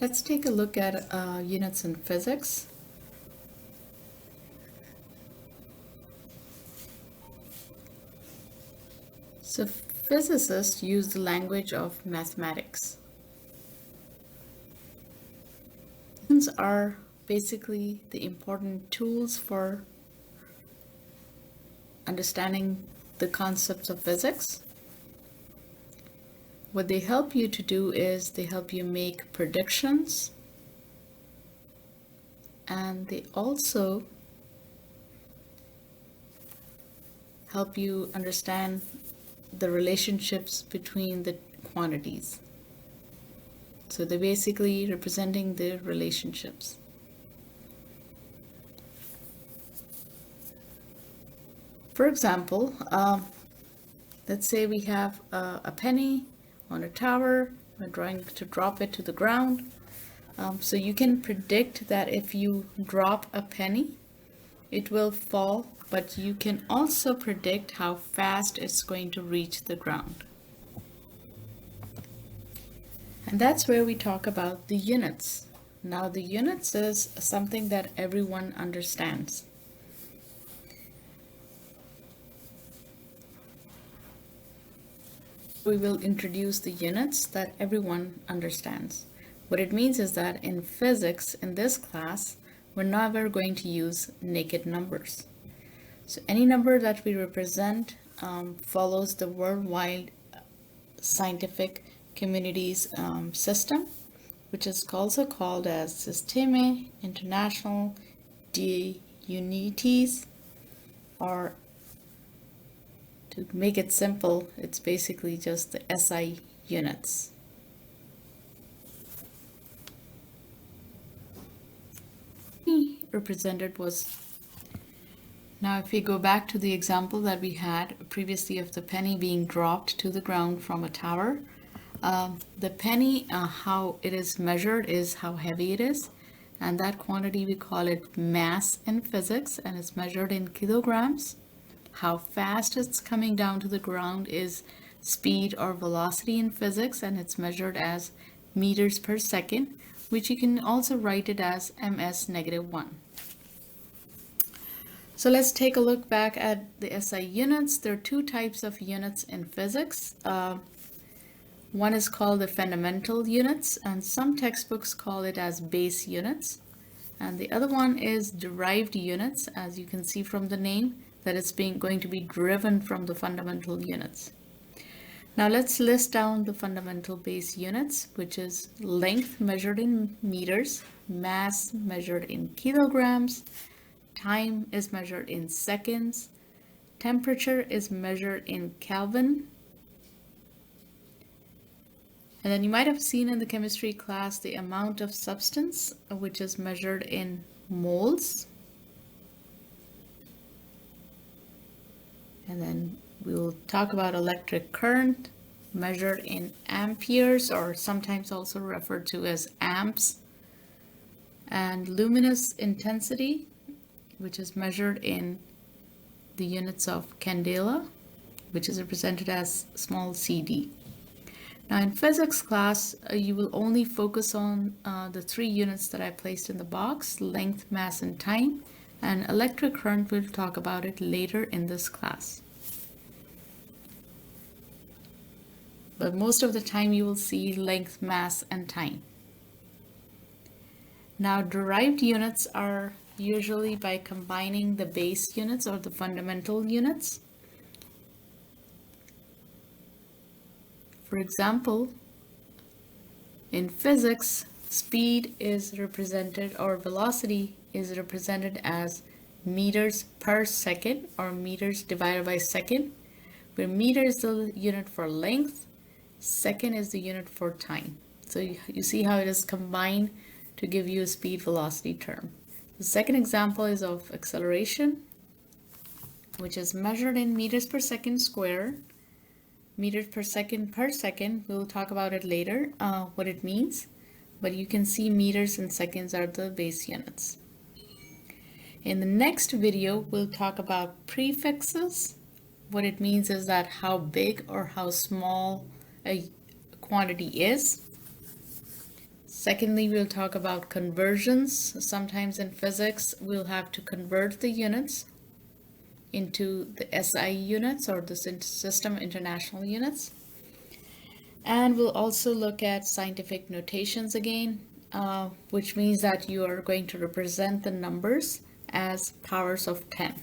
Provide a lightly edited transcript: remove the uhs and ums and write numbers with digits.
Let's take a look at units in physics. So physicists use the language of mathematics. Units are basically the important tools for understanding the concepts of physics. What they help you to do is they help you make predictions, and they also help you understand the relationships between the quantities. So they're basically representing the relationships. For example, let's say we have a penny on a tower. We're trying to drop it to the ground. So you can predict that if you drop a penny, it will fall, but you can also predict how fast it's going to reach the ground. And that's where we talk about the units. Now, the units is something that everyone understands. We will introduce the units that everyone understands. What it means is that in physics, in this class, we're never going to use naked numbers. So any number that we represent follows the worldwide scientific community's system, which is also called as Systeme International de Unités, or to make it simple, it's basically just the SI units. Represented was, now if we go back to the example that we had previously of the penny being dropped to the ground from a tower, the penny, how it is measured is how heavy it is, and that quantity we call it mass in physics, and it's measured in kilograms. How fast it's coming down to the ground is speed or velocity in physics, and it's measured as meters per second, which you can also write it as ms-1. So let's take a look back at the SI units. There are two types of units in physics. One is called the fundamental units, and some textbooks call it as base units. And the other one is derived units, as you can see from the name, that it's going to be driven from the fundamental units. Now let's list down the fundamental base units, which is length measured in meters, mass measured in kilograms, time is measured in seconds, temperature is measured in Kelvin, and then you might have seen in the chemistry class the amount of substance, which is measured in moles. And then we'll talk about electric current measured in amperes, or sometimes also referred to as amps, and luminous intensity, which is measured in the units of candela, which is represented as small cd. Now in physics class, you will only focus on the three units that I placed in the box: length, mass, and time. And electric current, we'll talk about it later in this class. But most of the time you will see length, mass, and time. Now derived units are usually by combining the base units or the fundamental units. For example, in physics, speed is represented, or velocity is represented as meters per second, or meters divided by second, where meter is the unit for length, second is the unit for time. So you see how it is combined to give you a speed velocity term. The second example is of acceleration, which is measured in meters per second square. Meters per second, we'll talk about it later, what it means, but you can see meters and seconds are the base units. In the next video, we'll talk about prefixes. What it means is that how big or how small a quantity is. Secondly, we'll talk about conversions. Sometimes in physics, we'll have to convert the units into the SI units or the System International Units. And we'll also look at scientific notations again, which means that you are going to represent the numbers as powers of 10.